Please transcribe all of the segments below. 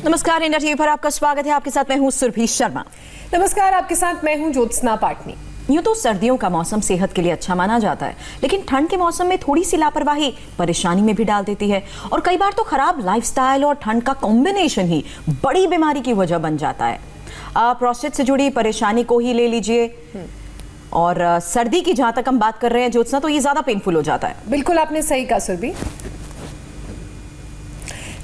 नमस्कार, India TV पर आपका स्वागत है। आपके साथ मैं हूं सुरभि शर्मा। नमस्कार, आपके साथ मैं हूं ज्योत्सना पाटनी। यूं तो सर्दियों का मौसम सेहत के लिए अच्छा माना जाता है, लेकिन ठंड के मौसम में थोड़ी सी लापरवाही परेशानी में भी डाल देती है और कई बार तो खराब लाइफस्टाइल और ठंड का कॉम्बिनेशन ही बड़ी बीमारी की वजह बन जाता है। प्रोस्टेट से जुड़ी परेशानी को ही ले लीजिए, और सर्दी की जहां तक हम बात कर रहे हैं ज्योत्सना, तो ये ज्यादा पेनफुल हो जाता है। बिल्कुल आपने सही कहा सुरभि।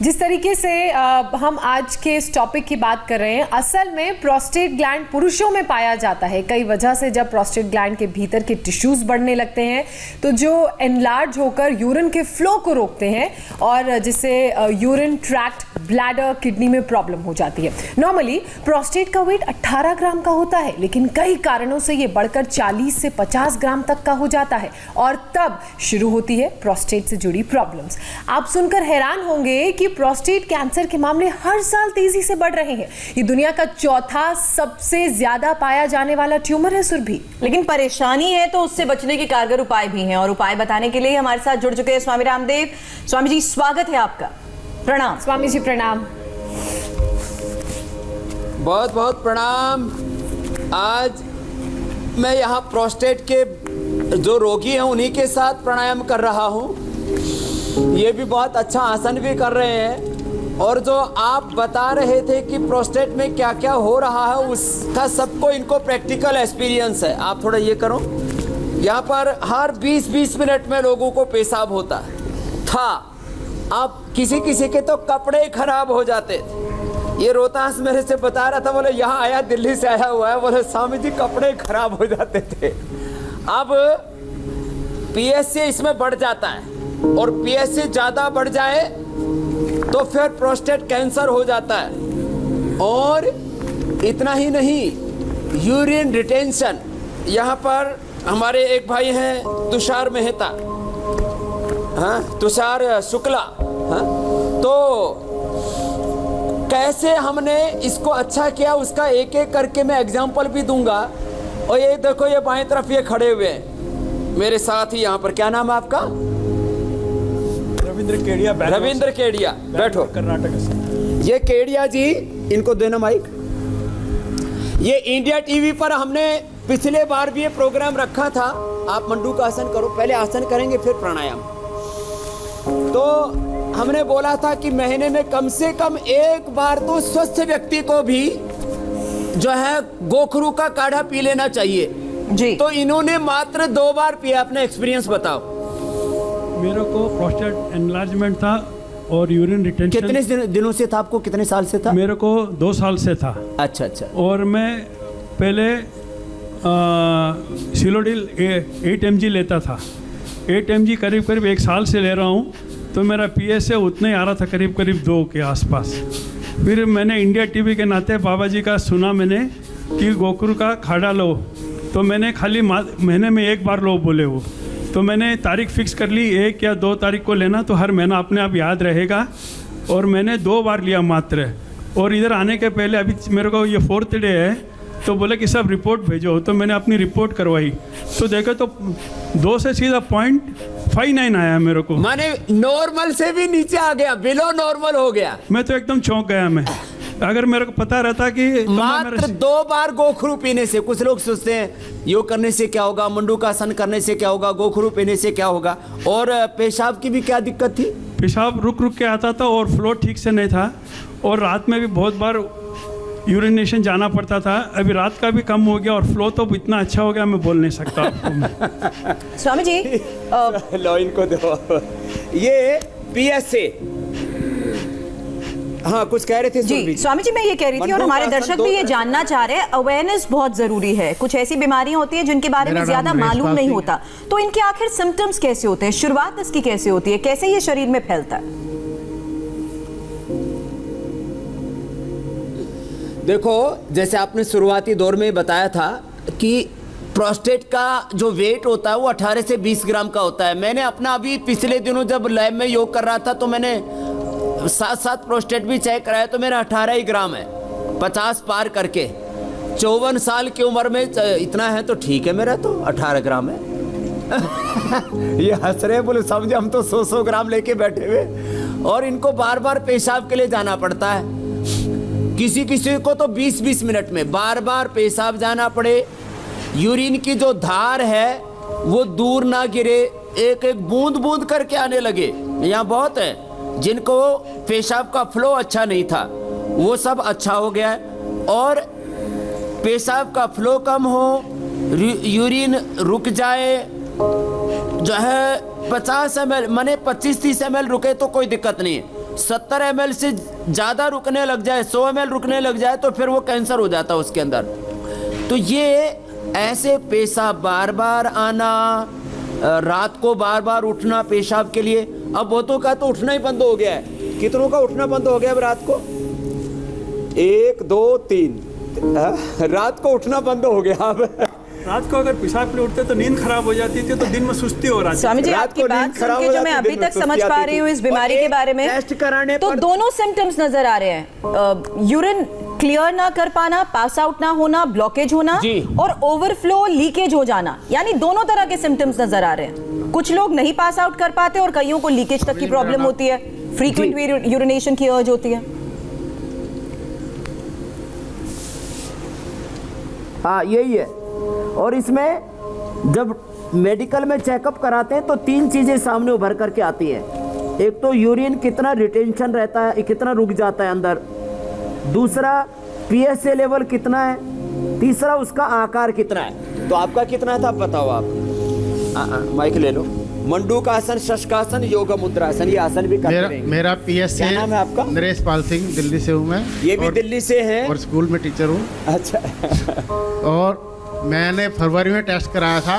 जिस तरीके से हम आज के इस टॉपिक की बात कर रहे हैं, असल में प्रोस्टेट ग्लैंड पुरुषों में पाया जाता है। कई वजह से जब प्रोस्टेट ग्लैंड के भीतर के टिश्यूज बढ़ने लगते हैं तो जो एनलार्ज होकर यूरिन के फ्लो को रोकते हैं और जिससे यूरिन ट्रैक्ट, ब्लैडर, किडनी में प्रॉब्लम हो जाती है। नॉर्मली प्रोस्टेट का वेट 18 ग्राम का होता है, लेकिन कई कारणों से ये बढ़कर 40 से 50 ग्राम तक का हो जाता है और तब शुरू होती है प्रोस्टेट से जुड़ी प्रॉब्लम्स। आप सुनकर हैरान होंगे कि प्रोस्टेट कैंसर के मामले हर साल तेजी से बढ़ रहे हैं। ये दुनिया का चौथा सबसे ज्यादा पाया जाने वाला ट्यूमर है सुरभि। लेकिन परेशानी है तो उससे बचने के कारगर उपाय भी हैं, और उपाय बताने के लिए हमारे साथ जुड़ चुके हैं स्वामी रामदेव। स्वामी जी, स्वागत है आपका। प्रणाम। स्वामी जी प्रणाम। बहुत बहुत प्रणाम। आज मैं यहाँ प्रोस्टेट के जो रोगी हैं उन्हीं के साथ प्राणायाम कर रहा हूँ। ये भी बहुत अच्छा आसन भी कर रहे हैं, और जो आप बता रहे थे कि प्रोस्टेट में क्या क्या हो रहा है उसका सबको इनको प्रैक्टिकल एक्सपीरियंस है। आप थोड़ा ये करो, यहाँ पर हर 20-20 मिनट में लोगों को पेशाब होता था। अब किसी किसी के तो कपड़े खराब हो जाते थे। ये रोहतास मेरे से बता रहा था, बोले यहाँ आया, दिल्ली से आया हुआ है, बोले स्वामी जी कपड़े खराब हो जाते थे। अब पीएसए इसमें बढ़ जाता है, और पीएसए ज़्यादा बढ़ जाए तो फिर प्रोस्टेट कैंसर हो जाता है। और इतना ही नहीं, यूरिन रिटेंशन। यहाँ पर हमारे एक भाई हैं तुषार मेहता, हाँ, तुषार शुक्ला, हाँ, तो कैसे हमने इसको अच्छा किया उसका एक एक करके मैं एग्जाम्पल भी दूंगा। और ये देखो, ये बाएं तरफ ये खड़े हुए हैं मेरे साथ ही यहाँ पर। क्या नाम है आपका? रविंद्र केडिया। रविंद्र केडिया, बैठो। कर्नाटक से। ये केडिया जी, इनको देना माइक। ये इंडिया टीवी पर हमने पिछले बार भी ये प्रोग्राम रखा था। आप मंडू का आसन करो, पहले आसन करेंगे फिर प्राणायाम। तो हमने बोला था कि महीने में कम से कम एक बार तो स्वस्थ व्यक्ति को भी जो है गोखरू का काढ़ा पी लेना चाहिए जी। तो इन्होंने मात्र 2 बार पिया। अपना एक्सपीरियंस बताओ। मेरे को प्रोस्टेट एनलार्जमेंट था और यूरिन रिटेंशन। कितने दिनों से था आपको? कितने साल से था? मेरे को 2 साल से था। अच्छा अच्छा। और मैं पहले सिलोडिल 8 mg लेता था। 8 mg करीब करीब 1 साल से ले रहा हूँ, तो मेरा पीएसए उतना ही आ रहा था, करीब करीब 2 के आसपास। फिर मैंने इंडिया टीवी के नाते बाबा जी का सुना मैंने कि गोखरू का खाड़ा लो, तो मैंने खाली महीने में 1 बार लो बोले वो, तो मैंने तारीख फिक्स कर ली 1 या 2 तारीख को लेना, तो हर महीना अपने आप याद रहेगा। और मैंने 2 बार लिया मात्र। और इधर आने के पहले अभी मेरे को ये 4th डे है, तो बोले कि सब रिपोर्ट भेजो, तो मैंने अपनी रिपोर्ट करवाई, तो देखो तो 2 से सीधा 0.59 आया मेरे को। माने नॉर्मल से भी नीचे आ गया, बिलो नॉर्मल हो गया। मैं तो एकदम चौंक गया। मैं अगर मेरे को पता रहता कि मात्र 2 बार गोखरू पीने से, कुछ लोग सोचते हैं योग करने से क्या होगा, मंडू का आसन करने से क्या होगा, गोखरू पीने से क्या होगा। और पेशाब की भी क्या दिक्कत थी? पेशाब रुक रुक के आता था और फ्लो ठीक से नहीं था, और रात में भी बहुत बार यूरिनेशन जाना पड़ता था। अभी रात का भी कम हो गया और फ्लो तो इतना अच्छा हो गया, मैं बोल नहीं सकता आपको। स्वामी जी, लो इनको दो। ये पीएसए, हाँ कुछ कह रहे थे जी। स्वामी जी, मैं ये कह रही थी, और हमारे दर्शक भी ये जानना चाह रहे हैं, अवेयरनेस बहुत जरूरी है। कुछ ऐसी बीमारियां होती है जिनके बारे में ज्यादा मालूम नहीं होता, तो इनके आखिर सिम्टम्स कैसे होते हैं, शुरुआत इसकी कैसे होती है, कैसे ये शरीर में फैलता है? देखो, जैसे आपने शुरुआती दौर में बताया था कि प्रोस्टेट का जो वेट होता है वो 18 से 20 ग्राम का होता है। मैंने अपना अभी पिछले दिनों जब लैब में योग कर रहा था तो मैंने साथ प्रोस्टेट भी चेक कराया, तो मेरा 18 ही ग्राम है, 50 पार करके। 54 साल की उम्र में इतना है तो ठीक है, मेरा तो 18 ग्राम है। ये हंस रहे, बोले समझे हम तो 100 ग्राम लेके बैठे हुए, और इनको बार बार पेशाब के लिए जाना पड़ता है। किसी किसी को तो 20-20 मिनट में बार बार पेशाब जाना पड़े, यूरिन की जो धार है वो दूर ना गिरे, एक एक बूंद बूंद करके आने लगे। यहाँ बहुत है जिनको पेशाब का फ्लो अच्छा नहीं था, वो सब अच्छा हो गया है। और पेशाब का फ्लो कम हो, यूरिन रुक जाए, जो है 50 ml माने 25-30 ml रुके तो कोई दिक्कत नहीं है। 70 ml से ज़्यादा रुकने लग जाए, 100 ml रुकने लग जाए तो फिर वो कैंसर हो जाता है उसके अंदर। तो ये ऐसे पेशाब बार बार आना, रात को बार बार उठना पेशाब के लिए, अब बहुतों का तो उठना ही बंद हो गया है। कितनों का उठना बंद हो गया अब रात को? 1 2 3 रात को उठना बंद हो गया अब। रात को अगर पेशाब के लिए उठते तो नींद खराब हो जाती थी, तो दिन में सुस्ती हो रहा स्वामी जी, रात आपकी को बात नींद सुन खराब के हो जो मैं जाती, अभी दिन में तक समझ सुस्ती पा आती रही हूँ थी। इस बीमारी और के बारे में, टेस्ट कराने तो पर दोनों सिम्टम्स नजर आ रहे हैं। यूरिन क्लियर ना कर पाना, पास आउट ना होना, ब्लॉकेज होना जी। और ओवरफ्लो लीकेज हो जाना, यानी दोनों तरह के सिम्टम्स नजर आ रहे हैं। कुछ लोग नहीं पास आउट कर पाते और कईयों को लीकेज तक की प्रॉब्लम होती है, फ्रीक्वेंट यूरिनेशन की अर्ज होती है। हाँ यही है। और इसमें जब मेडिकल में चेकअप कराते हैं तो 3 चीज़ें सामने उभर करके आती हैं। एक तो यूरिन कितना रिटेंशन रहता है, कितना रुक जाता है अंदर, दूसरा पीएसए लेवल कितना है, तीसरा उसका आकार कितना है। तो आपका कितना था बताओ आप? माइक ले लो। मंडूकासन, शशकासन, योग मुद्रासन, ये आसन भी करते रहेंगे। मेरा पीएसए क्या नाम है आपका? नरेश पाल सिंह, दिल्ली से हूँ मैं। ये भी दिल्ली से हैं? और स्कूल में टीचर हूँ। अच्छा। और मैंने फरवरी में टेस्ट कराया था,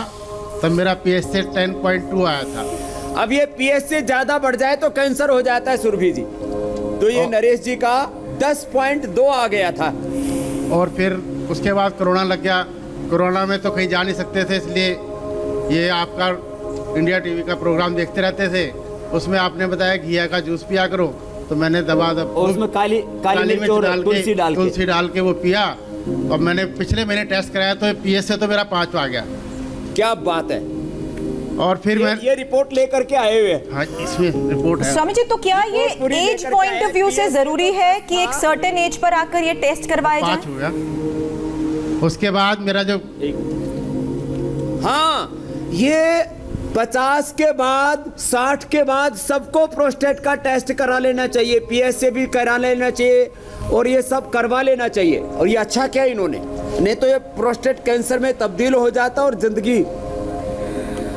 तब मेरा पीएसए 10.2 आया था। अब ये पीएस से ज्यादा बढ़ जाए तो कैंसर हो जाता है सुरभि जी। तो ये नरेश जी का 10.2 आ गया था। और फिर उसके बाद कोरोना लग गया। कोरोना में तो कहीं जा नहीं सकते थे, इसलिए ये आपका इंडिया टीवी का प्रोग्राम देखते रहते थे। उसमें आपने बताया घिया का जूस पिया करो, तो मैंने दबा और उसमें काली मिर्च और तुलसी डाल के वो पिया। और मैंने पिछले महीने टेस्ट कराया तो पीएसए तो मेरा 5 आ गया। क्या बात है। और फिर मैं ये रिपोर्ट लेकर के आए हुए हैं। हाँ, इसमें रिपोर्ट है। स्वामी जी, तो क्या ये रिपोर्ट पूरी एज लेकर पॉइंट के ऑफ व्यू से आए, जरूरी है कि एक सर्टेन एज पर आकर ये टेस्ट करवाए 5 जाए? हो गया। उसके बाद मेरा जो हाँ, ये 50 के बाद 60 के बाद सबको प्रोस्टेट का टेस्ट करा लेना चाहिए, पीएसए भी करा लेना चाहिए और ये सब करवा लेना चाहिए। और ये अच्छा क्या इन्होंने, नहीं तो ये प्रोस्टेट कैंसर में तब्दील हो जाता और जिंदगी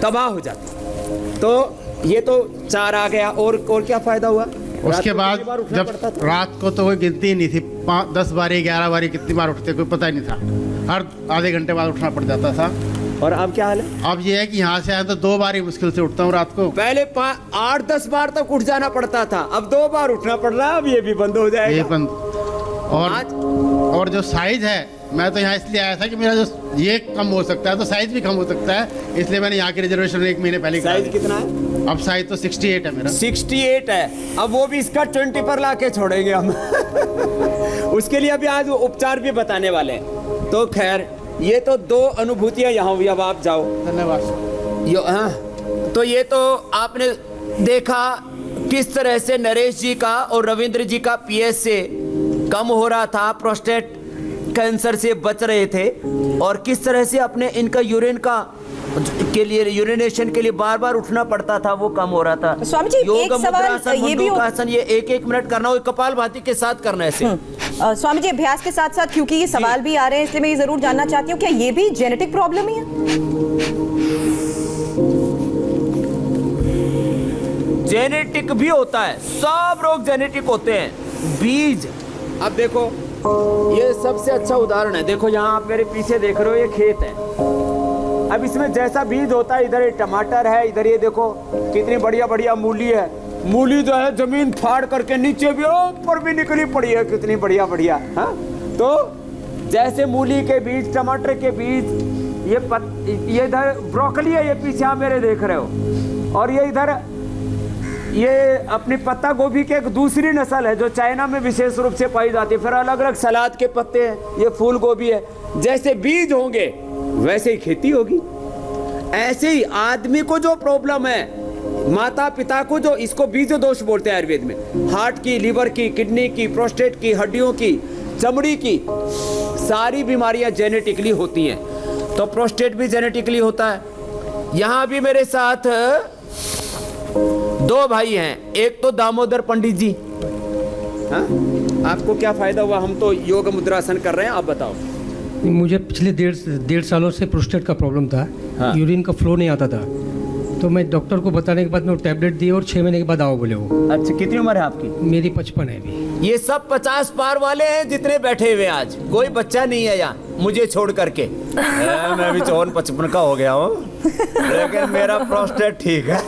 तबाह हो जाती। तो ये तो 4 आ गया। और क्या फायदा हुआ? उसके बाद जब रात को तो कोई गिनती ही नहीं थी, 10 बारी 11 बारी कितनी बार उठते कोई पता ही नहीं था। हर आधे घंटे बाद उठना पड़ जाता था। और अब क्या हाल है? अब ये है कि यहाँ से आए तो 2 बार ही मुश्किल से उठता हूँ रात को। पहले 8-10 बार तक उठ जाना पड़ता था, अब 2 बार उठना पड़ रहा है। अब ये भी बंद हो ये जाएगा। बंद। और जो साइज है, मैं तो यहाँ इसलिए आया था कि मेरा जो ये कम हो सकता है तो साइज भी कम हो सकता है, इसलिए मैंने यहाँ की रिजर्वेशन 1 महीने पहले करा साइज दी। कितना है? अब साइज तो 68 है मेरा। 68 है। अब वो भी इसका 20 पर लाके छोड़ेंगे हम। उसके लिए अभी आज उपचार भी बताने वाले हैं। तो खैर, ये तो 2 अनुभूतियां यहाँ हुई। अब आप जाओ। धन्यवाद। हाँ, तो ये तो आपने देखा किस तरह से नरेश जी का और रविंद्र जी का पीएसए कम हो रहा था, प्रोस्टेट कैंसर से बच रहे थे, और किस तरह से अपने इनका यूरिन का के लिए यूरिनेशन के लिए बार बार उठना पड़ता था, वो कम हो रहा था। स्वामी जी, एक सवाल ये भी आसन, ये 1-1 मिनट करना हो, कपालभाति के साथ करना है इसे। स्वामी जी, अभ्यास के साथ साथ क्योंकि ये सवाल भी आ रहे हैं, इसलिए मैं ये जरूर जानना चाहती हूँ, क्या ये भी जेनेटिक प्रॉब्लम ही है? जेनेटिक भी होता है, सब रोग जेनेटिक होते हैं। बीज, अब देखो ये सबसे अच्छा उदाहरण है। देखो यहाँ आप मेरे पीछे देख रहे हो, ये खेत है। अब इसमें जैसा बीज होता है, इधर ये टमाटर है, इधर ये देखो कितनी बढ़िया बढ़िया मूली है। मूली जो है जमीन फाड़ करके नीचे भी ऊपर भी निकली पड़ी है, कितनी बढ़िया बढ़िया। हाँ, तो जैसे मूली के बीज, टमाटर के बीज, ये इधर ब्रोकली है, ये पीछे आप मेरे देख रहे हो। और ये इधर ये अपनी पत्ता गोभी की एक दूसरी नस्ल है जो चाइना में विशेष रूप से पाई जाती है। फिर अलग अलग सलाद के पत्ते हैं, ये फूल गोभी है। जैसे बीज होंगे वैसे ही खेती होगी। ऐसे ही आदमी को जो प्रॉब्लम है, माता पिता को जो, इसको बीज दोष बोलते हैं आयुर्वेद में, हार्ट की, लीवर की, किडनी की, प्रोस्टेट की, हड्डियों की, चमड़ी की सारी बीमारियां जेनेटिकली होती हैं, तो प्रोस्टेट भी जेनेटिकली होता है। यहाँ भी मेरे साथ 2 भाई हैं, एक तो दामोदर पंडित जी। हाँ, आपको क्या फायदा हुआ? हम तो योग मुद्रासन कर रहे हैं, आप बताओ। मुझे पिछले डेढ़ सालों से प्रोस्टेट का प्रॉब्लम था। हाँ। यूरिन का फ्लो नहीं आता था, तो मैं डॉक्टर को बताने के बाद मैं टैबलेट दिए और 6 महीने के बाद आओ बोले वो। अच्छा, कितनी उम्र है आपकी? मेरी 55 है अभी। ये सब 50 पार वाले हैं जितने बैठे हुए आज, कोई बच्चा नहीं है यहाँ मुझे छोड़ करके। मैं भी 54-55 का हो गया हूँ, लेकिन मेरा प्रोस्टेट ठीक है।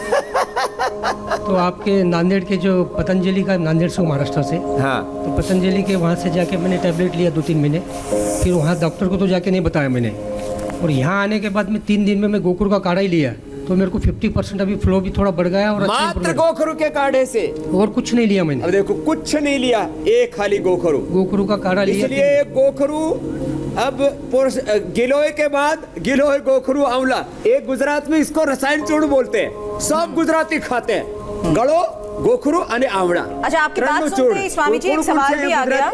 तो आपके नांदेड़ के जो पतंजलि का, नांदेड़ से महाराष्ट्र से, हाँ, तो पतंजलि के वहाँ से जाके मैंने टैबलेट लिया 2-3 महीने। फिर वहाँ डॉक्टर को तो जाके नहीं बताया मैंने, और यहाँ आने के बाद में 3 दिन में मैं गोखरू का काढ़ा ही लिया, तो मेरे को 50% अभी फ्लो भी थोड़ा बढ़ गया। और अच्छा मात्र improvement। गोखरू के काढ़े से? और कुछ नहीं लिया मैंने। अब देखो, कुछ नहीं लिया, एक खाली गोखरू। गोखरू का काढ़ा लिया। इसलिए गोखरू, अब गिलोय के बाद गिलोय, गोखरू, आंवला, एक गुजरात में इसको रसायन चूर्ण बोलते हैं, सब गुजराती खाते हैं। गड़ो, गोखरू અને આવડા। अच्छा, आपकी बात सुनते ही स्वामी जी एक सवाल भी आ गया।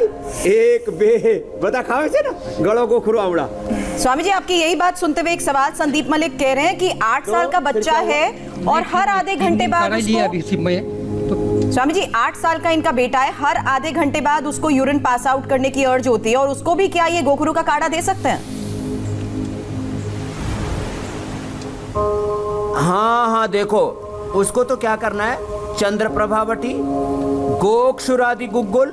एक बे बता खावे से ना, गड़ो, गोखरू, आवड़ा। स्वामी जी, आपकी यही बात सुनते हुए एक सवाल संदीप मलिक कह रहे हैं कि 8 साल का बच्चा है और हर आधे घंटे बाद काढ़ा लिया उसको, अभी सिर्फ मैं तो। स्वामी जी 8 साल का इनका बेटा है, हर आधे घंटे बाद उसको यूरिन पास आउट करने की अर्ज होती है, और उसको भी क्या ये गोखरू का काढ़ा दे सकते हैं? हाँ, देखो उसको तो क्या करना है, चंद्रप्रभावटी, गोक्षुरादि गुग्गुल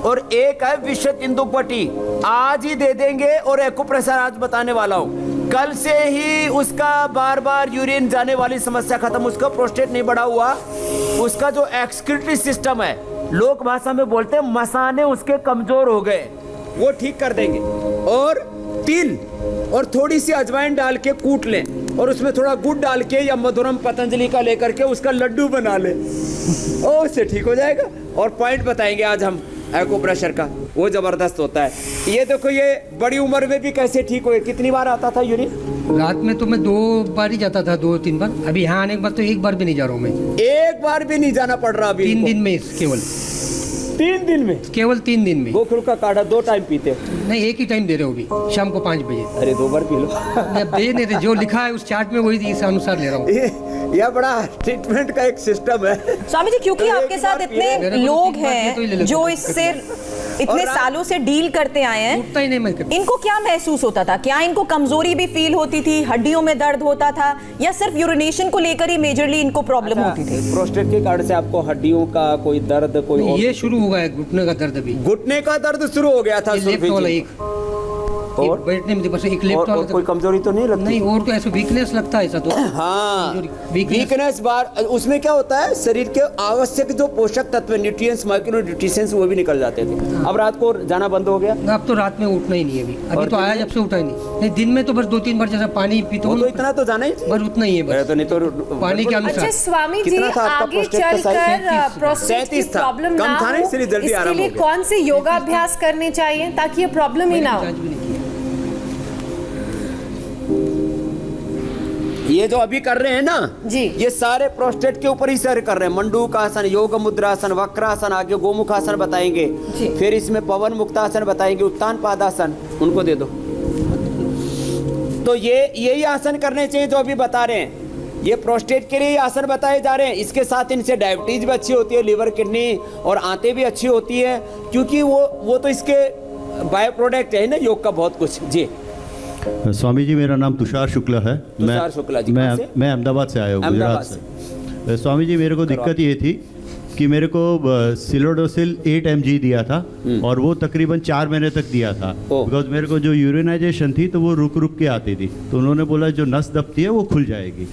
और एक है विश्व इंदुपटी, आज ही दे देंगे। और एक्यूप्रेशर आज बताने वाला हूँ, कल से ही उसका बार बार यूरिन जाने वाली समस्या खत्म। उसका प्रोस्टेट नहीं बढ़ा हुआ, उसका जो एक्सक्रीटरी सिस्टम है, लोक भाषा में बोलते हैं मसाने उसके कमजोर हो गए, वो ठीक कर देंगे। और तिल और थोड़ी सी अजवाइन डाल के कूट लें, और उसमें थोड़ा गुड़ डाल के या मधुरम पतंजलि का लेकर के उसका लड्डू बना लें, और उससे ठीक हो जाएगा। और पॉइंट बताएंगे आज हम एक्यूप्रेशर का, वो जबरदस्त होता है। ये देखो, ये बड़ी उम्र में भी कैसे ठीक हुए। कितनी बार आता था यूरिन? रात में तो मैं 2 बार ही जाता था, 2-3 बार। अभी यहाँ आने के बाद तो 1 बार भी नहीं जा रहा हूँ मैं। 1 बार भी नहीं जाना पड़ रहा अभी? 3 दिन में केवल। 3 दिन में? केवल 3 दिन में। गोखरू का काढ़ा 2 टाइम पीते? नहीं, 1 ही टाइम दे रहे हो अभी, शाम को 5 बजे। अरे 2 बार पी लो। मैं दे नहीं रहे, जो लिखा है उस चार्ट में वही इस अनुसार ले रहा हूँ। यह बड़ा ट्रीटमेंट का एक सिस्टम है स्वामी जी, क्योंकि एक आपके साथ बार पी ले। इतने मेरे को लोग 3 बार ये तो ही ले हैं लेते जो हैं। इससे इतने सालों से डील करते आए हैं, उठता ही नहीं मैं कभी। इनको क्या महसूस होता था? क्या इनको कमजोरी भी फील होती थी, हड्डियों में दर्द होता था, या सिर्फ यूरिनेशन को लेकर ही मेजरली इनको प्रॉब्लम होती थी? प्रोस्टेट के कार्ड से आपको हड्डियों का कोई दर्द, कोई और ये शुरू हो गया है घुटने का दर्द अभी। घुटने का दर्द शुरू हो गया था? लेफ्ट वाला एक और? बैठने में बस एक लेफ्ट वाला कोई कमजोरी तो नहीं लगती? नहीं, और तो ऐसा वीकनेस लगता है ऐसा तो। हाँ, Weakness। वीकनेस बार, उसमें क्या होता है, शरीर के आवश्यक जो पोषक तत्व, न्यूट्रिएंट्स, माइक्रो न्यूट्रिशंस, वो भी निकल जाते थे। अब रात को जाना बंद हो गया? अब तो रात में उठना ही नहीं है अभी और तो आया जब से उठा ही नहीं। दिन में तो बस 2-3 बार जैसा पानी पीता वो हूँ, तो इतना तो जाना ही, बस उतना ही है मेरा बस। तो नहीं तो पानी के अनुसार। अच्छा स्वामी जी, कितना था आपका आगे प्रोस्टेट का साइज? चलकर प्रोस्टेट की 37 था। प्रॉब्लम कम ना था ना, हो, इसलिए जल्दी इसके आराम लिए हो गया। कौन से योगाभ्यास करने चाहिए ताकि ये प्रॉब्लम ही ना हो? जांच भी नहीं किया। ये जो अभी कर रहे हैं ना जी, ये सारे प्रोस्टेट के ऊपर ही सर कर रहे हैं। मंडूकासन, योग मुद्रासन, वक्रासन, आगे गोमुखासन बताएंगे, फिर इसमें पवन मुक्तासन बताएंगे, उत्तान पादासन, उनको दे दो। तो ये यही आसन करने चाहिए जो अभी बता रहे हैं। ये प्रोस्टेट के लिए ही आसन बताए जा रहे हैं। इसके साथ इनसे डायबिटीज भी अच्छी होती है, लिवर, किडनी और आंतें भी अच्छी होती है, क्योंकि वो तो इसके बाय प्रोडक्ट है ना योग का बहुत कुछ। जी स्वामी जी, मेरा नाम तुषार शुक्ला है। तुषार शुक्ला जी, कहाँ से? मैं अहमदाबाद से आया हूँ, गुजरात से। स्वामी जी, मेरे को दिक्कत ये थी कि मेरे को सिलोडोसिल 8 mg दिया था, और वो तकरीबन 4 महीने तक दिया था। बिकॉज मेरे को जो यूरिनाइजेशन थी तो वो रुक रुक के आती थी, तो उन्होंने बोला जो नस दबती है वो खुल जाएगी।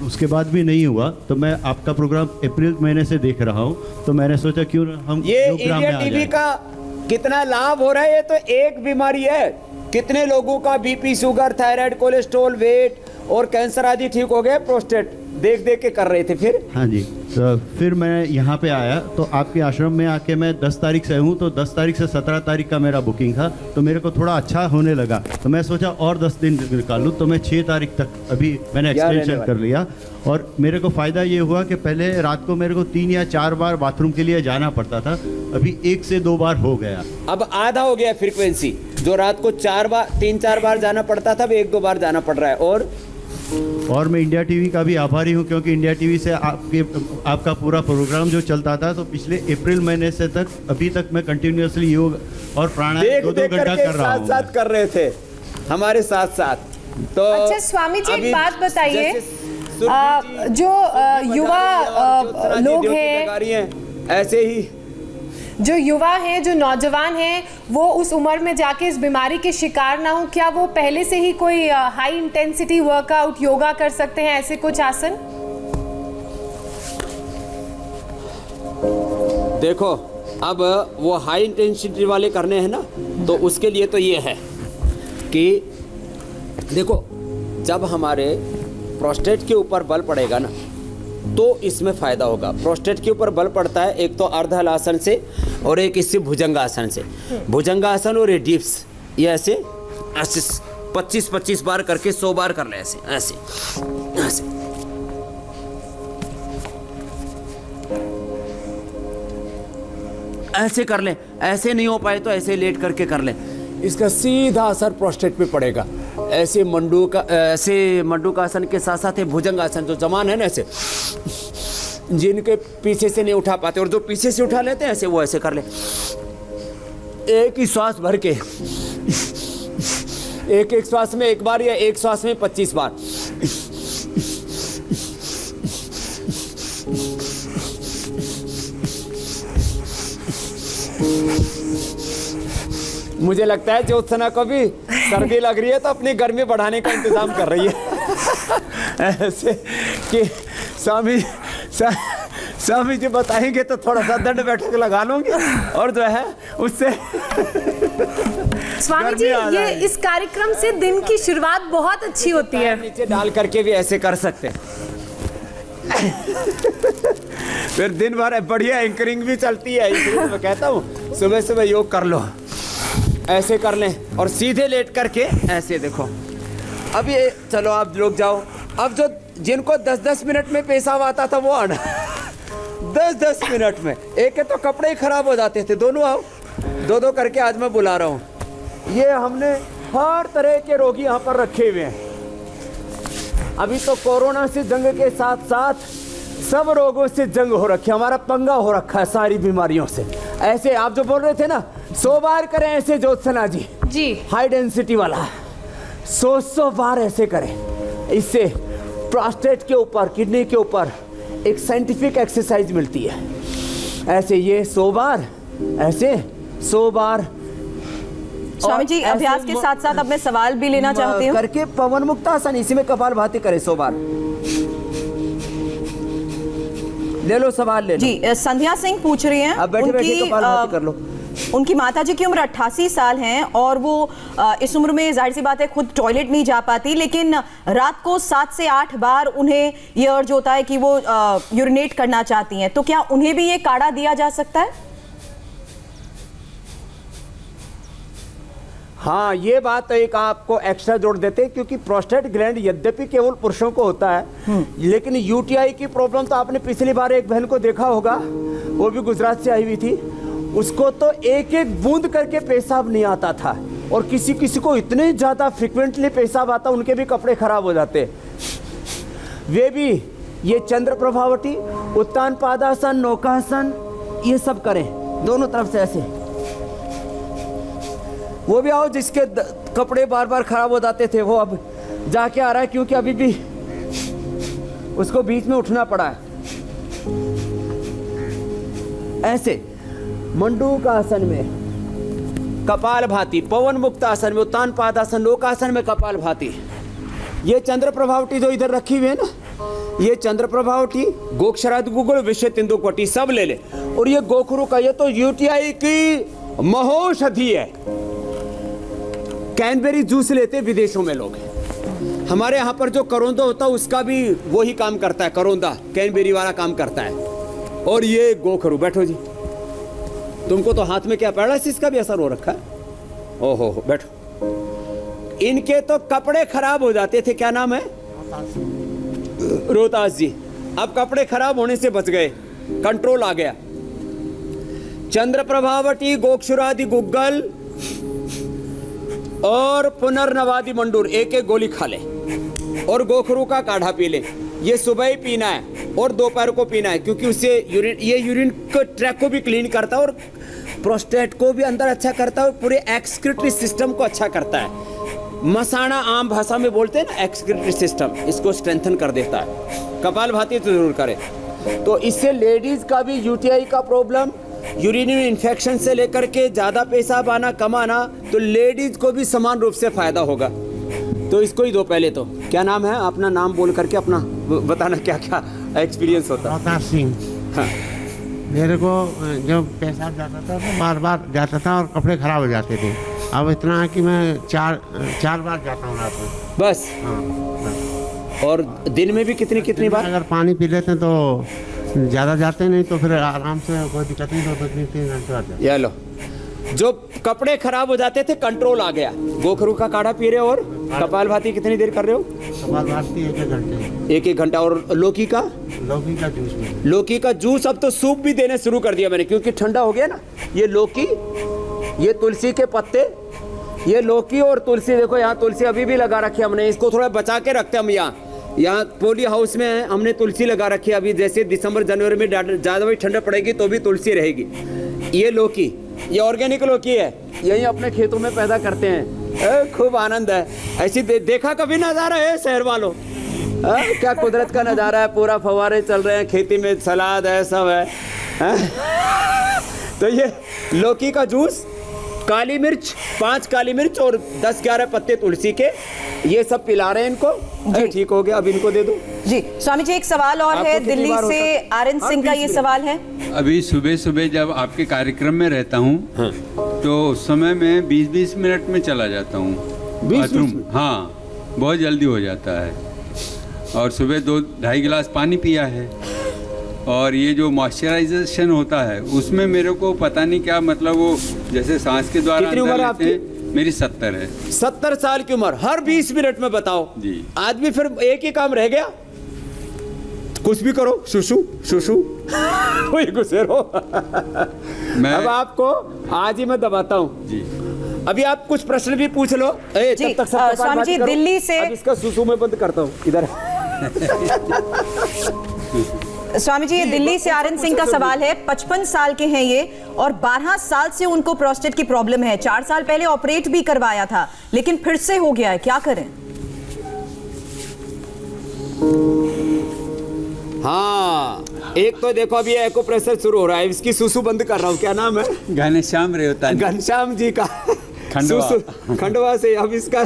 उसके बाद भी नहीं हुआ, तो मैं आपका प्रोग्राम अप्रैल महीने से देख रहा हूँ, तो मैंने सोचा क्यों हम ये योगग्राम में इंडिया आ टीवी जाएं। का कितना लाभ हो रहा है। ये तो एक बीमारी है, कितने लोगों का BP, sugar, thyroid, cholesterol, weight और कैंसर आदि ठीक हो गए। प्रोस्टेट देख देख के कर रहे थे। फिर हाँ जी, तो फिर मैं यहाँ पे आया तो आपके आश्रम में आके मैं 10 तारीख से हूँ, तो 10 तारीख से 17 तारीख का मेरा बुकिंग था, तो मेरे को थोड़ा अच्छा होने लगा, तो मैं सोचा और 10 दिन निकाल लूँ, तो मैं 6 तारीख तक अभी मैंने एक्सटेंशन कर लिया। और मेरे को फ़ायदा ये हुआ कि पहले रात को मेरे को 3 या 4 बार बाथरूम के लिए जाना पड़ता था, अभी 1 से 2 बार हो गया। अब आधा हो गया फ्रीक्वेंसी, जो रात को 3-4 बार जाना पड़ता था, अब 1-2 बार जाना पड़ रहा है। और मैं इंडिया टीवी का भी आभारी हूँ, क्योंकि इंडिया टीवी से आपका पूरा प्रोग्राम जो चलता था, तो पिछले अप्रैल महीने से तक अभी तक मैं कंटिन्यूअसली योग और प्राणायाम 2-2 घंटा कर रहा हूँ। साथ कर रहे थे हमारे साथ साथ। तो अच्छा स्वामी जी, एक बात बताइए, जो युवा लोग हैं, ऐसे ही जो युवा हैं, जो नौजवान हैं, वो उस उम्र में जाके इस बीमारी के शिकार ना हो, क्या वो पहले से ही कोई हाई इंटेंसिटी वर्कआउट योगा कर सकते हैं, ऐसे कुछ आसन? देखो, अब वो हाई इंटेंसिटी वाले करने हैं ना, तो उसके लिए तो ये है कि देखो, जब हमारे प्रोस्टेट के ऊपर बल पड़ेगा ना, तो इसमें फ़ायदा होगा। प्रोस्टेट के ऊपर बल पड़ता है एक तो अर्धहलासन से और एक इससे भुजंगासन से। भुजंगासन और ये डिप्स, ये ऐसे 25-25 बार करके 100 बार कर ले, ऐसे ऐसे ऐसे। ऐसे कर ले, ऐसे नहीं हो पाए तो ऐसे लेट करके कर ले, इसका सीधा असर प्रोस्टेट पे पड़ेगा। ऐसे मंडूकासन के साथ साथ भुजंगासन, जो जमान है ना, ऐसे जिनके पीछे से नहीं उठा पाते और जो पीछे से उठा लेते हैं, ऐसे वो ऐसे कर ले, एक ही श्वास भर के, एक श्वास में 1 बार या एक श्वास में 25 बार। मुझे लगता है ज्योत्सना को भी सर्दी लग रही है, तो अपनी गर्मी बढ़ाने का इंतजाम कर रही है। ऐसे कि स्वामी जी बताएंगे तो थोड़ा सा दंड बैठक लगा लूंगी, और जो है उससे स्वामी जी, ये इस कार्यक्रम से दिन की शुरुआत बहुत अच्छी होती है। नीचे डाल करके भी ऐसे कर सकते हैं। फिर दिन भर बढ़िया एंकरिंग भी चलती है, इसलिए मैं कहता हूँ सुबह सुबह योग कर लो, ऐसे कर लें और सीधे लेट करके ऐसे देखो। अब ये चलो आप लोग जाओ, अब जो जिनको 10-10 मिनट में पेशाब आता था वो आना। 10-10 मिनट में, एक के तो कपड़े ही खराब हो जाते थे, दोनों आओ, 2-2 करके आज मैं बुला रहा हूँ। ये हमने हर तरह के रोगी यहाँ पर रखे हुए हैं। अभी तो कोरोना से जंग के साथ साथ सब रोगों से जंग हो रखी है, हमारा पंगा हो रखा है सारी बीमारियों से। ऐसे आप जो बोल रहे थे ना, 100 बार करें ऐसे ज्योत्सना जी, हाई डेंसिटी वाला 100 बार ऐसे करें। इससे प्रोस्टेट के ऊपर, किडनी के ऊपर एक साइंटिफिक एक्सरसाइज मिलती है। ऐसे ये 100 बार, ऐसे 100 बार। स्वामी जी, अभ्यास के साथ साथ अब मैं सवाल भी लेना चाहती हूँ। करके पवन मुक्तासन, इसी में कपालभाति करें 100 बार। ले लो सवाल, ले लो जी। संध्या सिंह पूछ रही हैं, अब बैठे बैठे कपालभाति कर लो। उनकी माताजी की उम्र 88 साल है और वो इस उम्र में जाहिर सी बात है खुद टॉयलेट नहीं जा पाती, लेकिन रात को 7 से 8 बार उन्हें ये अर्ज होता है कि वो यूरिनेट करना चाहती हैं, तो क्या उन्हें भी ये काढ़ा दिया जा सकता है? हाँ, ये बात एक आपको एक्स्ट्रा जोड़ देते हैं, क्योंकि प्रोस्टेट ग्लैंड यद्यपि केवल पुरुषों को होता है, लेकिन यूटीआई की प्रॉब्लम तो आपने पिछली बार एक बहन को देखा होगा, वो भी गुजरात से आई हुई थी, उसको तो एक एक बूंद करके पेशाब नहीं आता था, और किसी किसी को इतने ज़्यादा फ्रिक्वेंटली पेशाब आता, उनके भी कपड़े खराब हो जाते। वे भी ये चंद्र प्रभावटी, उत्तान पादासन, नौकासन, ये सब करें दोनों तरफ से ऐसे। वो भी आओ जिसके कपड़े बार बार खराब हो जाते थे, वो अब जाके आ रहा है, क्योंकि अभी भी उसको बीच में उठना पड़ा है। ऐसे मंडूकासन में कपालभाति, पवन मुक्तासन में उत्तान पादासन, लोकासन में कपालभाति। ये चंद्र प्रभावटी जो इधर रखी हुई है ना, ये चंद्र प्रभावटी, गोक्षराद गुगुल, विषय तिंदु कोटि सब ले ले। और ये गोखरू का, ये तो यूटीआई की महौषधि है। कैनबेरी जूस लेते विदेशों में लोग, हमारे यहाँ पर जो करौंदा होता है उसका भी वही काम करता है, करौंदा कैनबेरी वाला काम करता है। और ये गोखरू, बैठो जी। तुमको तो हाथ में क्या पैरालिसिस का भी असर हो रखा है। ओहो बैठो। इनके तो कपड़े खराब हो जाते थे, क्या नाम है? रोहतास जी। अब कपड़े खराब होने से बच गए, कंट्रोल आ गया। चंद्र प्रभावटी, गोक्षुरादि गुग्गल और पुनर्नवादि मंडूर एक एक गोली खा ले और गोखरू का काढ़ा पी ले। ये सुबह ही पीना है और दोपहर को पीना है, क्योंकि उससे यूरिन को ट्रैक को भी क्लीन करता है और प्रोस्टेट को भी अंदर अच्छा करता है और पूरे एक्सक्रीटरी सिस्टम को अच्छा करता है। मसाना आम भाषा में बोलते हैं ना, एक्सक्रीटरी सिस्टम, इसको स्ट्रेंथन कर देता है। कपालभाति तो जरूर करें। तो इससे लेडीज का भी यूटीआई का प्रॉब्लम, यूरिनरी इन्फेक्शन से लेकर के ज़्यादा पेशाब आना, कम आना, तो लेडीज को भी समान रूप से फायदा होगा। तो इसको ही दो पहले तो। क्या नाम है? अपना नाम बोल करके अपना बताना क्या क्या एक्सपीरियंस होता है। अवतार सिंह। हाँ। मेरे को जब पेशाब जाता था तो बार बार जाता था और कपड़े खराब हो जाते थे। अब इतना है कि मैं चार बार जाता हूँ रात में बस। हाँ बस। और दिन में भी कितनी बार? अगर पानी पी लेते हैं तो ज़्यादा जाते नहीं, तो फिर आराम से कोई दिक्कत नहीं, 2-3 घंटे आ जाते। ये लो, जो कपड़े खराब हो जाते थे कंट्रोल आ गया। गोखरू का काढ़ा पी रहे हो और कपालभाति कितनी देर कर रहे हो? कपालभाति 1-1 घंटे। 1-1 घंटा। और लौकी का जूस में। लौकी का जूस अब तो सूप भी देने शुरू कर दिया मैंने, क्योंकि ठंडा हो गया ना। ये लौकी, ये तुलसी के पत्ते, ये लौकी और तुलसी। देखो यहाँ तुलसी अभी भी लगा रखी है हमने, इसको थोड़ा बचा के रखते हैं हम। यहाँ पोली हाउस में हमने तुलसी लगा रखी है। अभी जैसे दिसंबर जनवरी में ज़्यादा भी ठंड पड़ेगी तो भी तुलसी रहेगी। ये लौकी, ये ऑर्गेनिक लौकी है, यही अपने खेतों में पैदा करते हैं। खूब आनंद है। ऐसी देखा कभी नज़ारा है शहर वालों? क्या कुदरत का नज़ारा है, पूरा फव्वारे चल रहे हैं, खेती में सलाद है, सब है। तो ये लौकी का जूस, काली मिर्च, 5 काली मिर्च और 10-11 पत्ते तुलसी के, ये सब पिला रहे हैं इनको। ठीक हो गया, अब इनको दे दो जी। स्वामी जी एक सवाल और है दिल्ली से, आर्यन सिंह का ये सवाल है। अभी सुबह सुबह जब आपके कार्यक्रम में रहता हूँ तो उस समय मैं 20-20 मिनट में चला जाता हूँ बाथरूम। हाँ, बहुत जल्दी हो जाता है। और सुबह 2-2.5 गिलास पानी पिया है। और ये जो मॉइस्चराइजेशन होता है उसमें मेरे को पता नहीं क्या, मतलब वो जैसे सांस के द्वारा कितनी उम्र है आपकी? मेरी 70 है। 70 साल की उम्र, हर 20 मिनट में बताओ जी। आदमी फिर एक ही काम रह गया, कुछ भी करो, शुशु शुशु वही घुसे रहो। अब आपको आज ही मैं दबाता हूँ जी। अभी आप कुछ प्रश्न भी पूछ लो। जी, तब तक स्वामी जी दिल्ली से, अब इसका सुसु में बंद करता हूँ इधर। स्वामी जी ये दिल्ली से आर्यन सिंह का सवाल है। 55 साल के हैं ये और 12 साल से उनको प्रोस्टेट की प्रॉब्लम है। 4 साल पहले ऑपरेट भी करवाया था लेकिन फिर से हो गया है, क्या करें? हाँ, एक तो देखो अभी एक्यूप्रेशर शुरू हो रहा है, इसकी सुसु बंद कर रहा हूँ। क्या नाम है? घनश्याम रेवता। घनश्याम जी का खंडवा। सुसु खंडवा से। अब इसका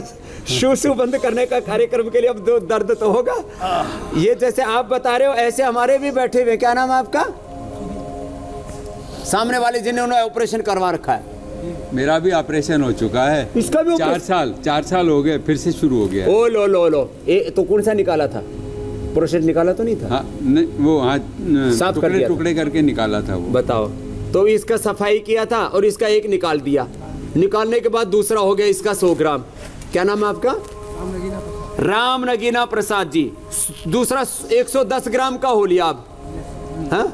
शुशु बंद करने का कार्यक्रम के लिए अब दर्द तो होगा। ये जैसे आप बता रहे हो ऐसे हमारे भी बैठे हुए। क्या नाम है आपका? सामने वाले जिन्होंने ऑपरेशन करवा रखा है। मेरा भी ऑपरेशन हो चुका है। इसका भी 4 साल हो गए, फिर से शुरू हो गया। ओ लो तो कौन सा निकाला था? प्रोस्टेट निकाला तो नहीं था? हाँ, वो हाँ, साफ कर दिया, टुकड़े करके निकाला था वो। बताओ। तो इसका सफाई किया था और इसका एक निकाल दिया। निकालने के बाद दूसरा हो गया इसका 100 ग्राम। क्या नाम है आपका? राम नगीना प्रसाद जी। दूसरा 110 ग्राम का हो लिया अब। हाँ?